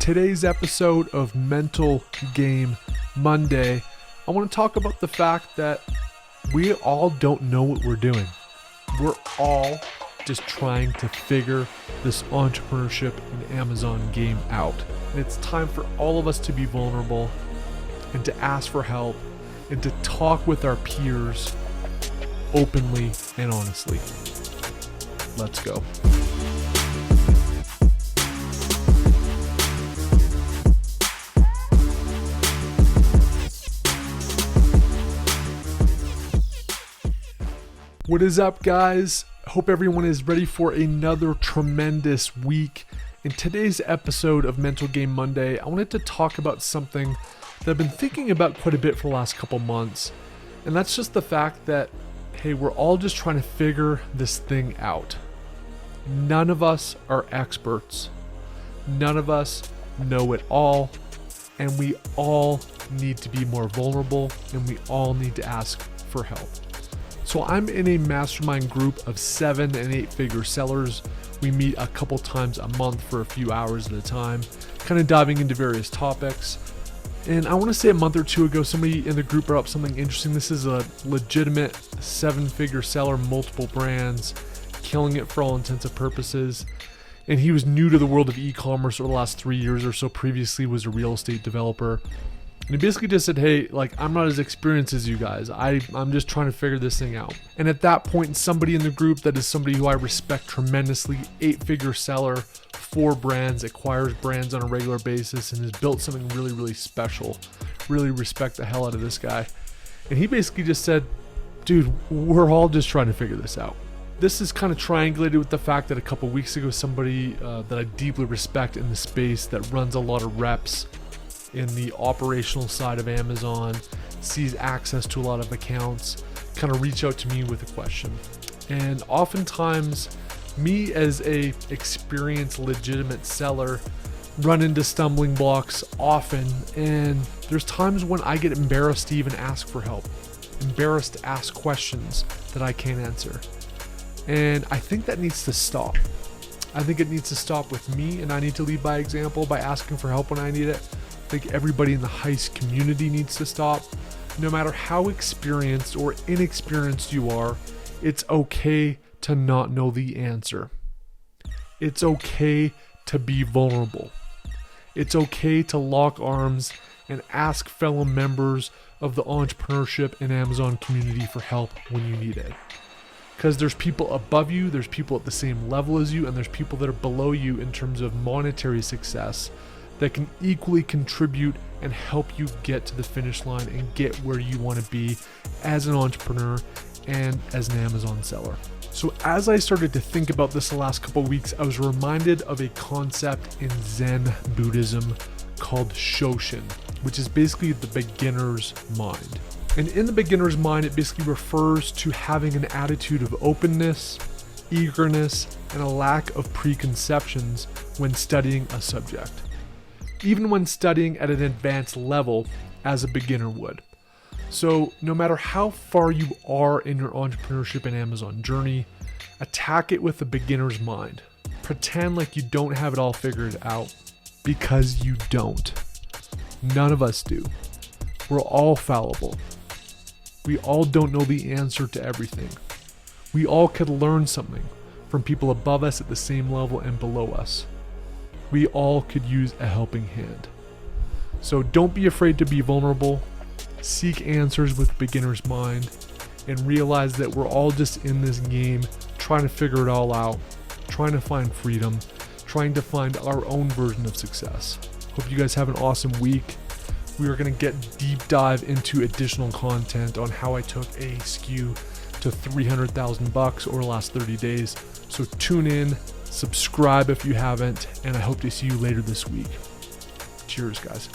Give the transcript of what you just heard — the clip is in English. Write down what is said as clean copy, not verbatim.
today's episode of Mental Game Monday, I want to talk about the fact that we all don't know what we're doing. We're all just trying to figure this entrepreneurship and Amazon game out. And it's time for all of us to be vulnerable and to ask for help and to talk with our peers openly and honestly. Let's go. What is up, guys? Hope everyone is ready for another tremendous week. In today's episode of Mental Game Monday, I wanted to talk about something that I've been thinking about quite a bit for the last couple months. And that's just the fact that, hey, we're all just trying to figure this thing out. None of us are experts. None of us know it all. And we all need to be more vulnerable, and we all need to ask for help. So I'm in a mastermind group of 7 and 8 figure sellers. We meet a couple times a month for a few hours at a time, kind of diving into various topics. And I want to say a month or two ago, somebody in the group brought up something interesting. This is a legitimate 7-figure seller, multiple brands, killing it for all intents and purposes. And he was new to the world of e-commerce over the last 3 years or so. Previously was a real estate developer. And he basically just said, hey, I'm not as experienced as you guys. I'm just trying to figure this thing out. And at that point, somebody in the group that is somebody who I respect tremendously, 8-figure seller, 4 brands, acquires brands on a regular basis, and has built something really, really special. Really respect the hell out of this guy. And he basically just said, dude, we're all just trying to figure this out. This is kind of triangulated with the fact that a couple weeks ago, somebody that I deeply respect in the space that runs a lot of reps in the operational side of Amazon, sees access to a lot of accounts, kind of reach out to me with a question. And oftentimes, me as a experienced, legitimate seller, run into stumbling blocks often, and there's times when I get embarrassed to even ask for help, embarrassed to ask questions that I can't answer. And I think that needs to stop. I think it needs to stop with me, and I need to lead by example by asking for help when I need it. I think everybody in the Heist community needs to stop. No matter how experienced or inexperienced you are, it's okay to not know the answer. It's okay to be vulnerable. It's okay to lock arms and ask fellow members of the entrepreneurship and Amazon community for help when you need it. Because there's people above you, there's people at the same level as you, and there's people that are below you in terms of monetary success that can equally contribute and help you get to the finish line and get where you want to be as an entrepreneur and as an Amazon seller. So as I started to think about this the last couple of weeks, I was reminded of a concept in Zen Buddhism called Shoshin, which is basically the beginner's mind. And in the beginner's mind, it basically refers to having an attitude of openness, eagerness, and a lack of preconceptions when studying a subject, even when studying at an advanced level as a beginner would. So no matter how far you are in your entrepreneurship and Amazon journey, attack it with a beginner's mind. Pretend like you don't have it all figured out, because you don't. None of us do. We're all fallible. We all don't know the answer to everything. We all could learn something from people above us at the same level and below us. We all could use a helping hand. So don't be afraid to be vulnerable. Seek answers with beginner's mind, and realize that we're all just in this game trying to figure it all out, trying to find freedom, trying to find our own version of success. Hope you guys have an awesome week. We are going to get deep dive into additional content on how I took a SKU to $300,000 over the last 30 days. So tune in, subscribe if you haven't, and I hope to see you later this week. Cheers, guys.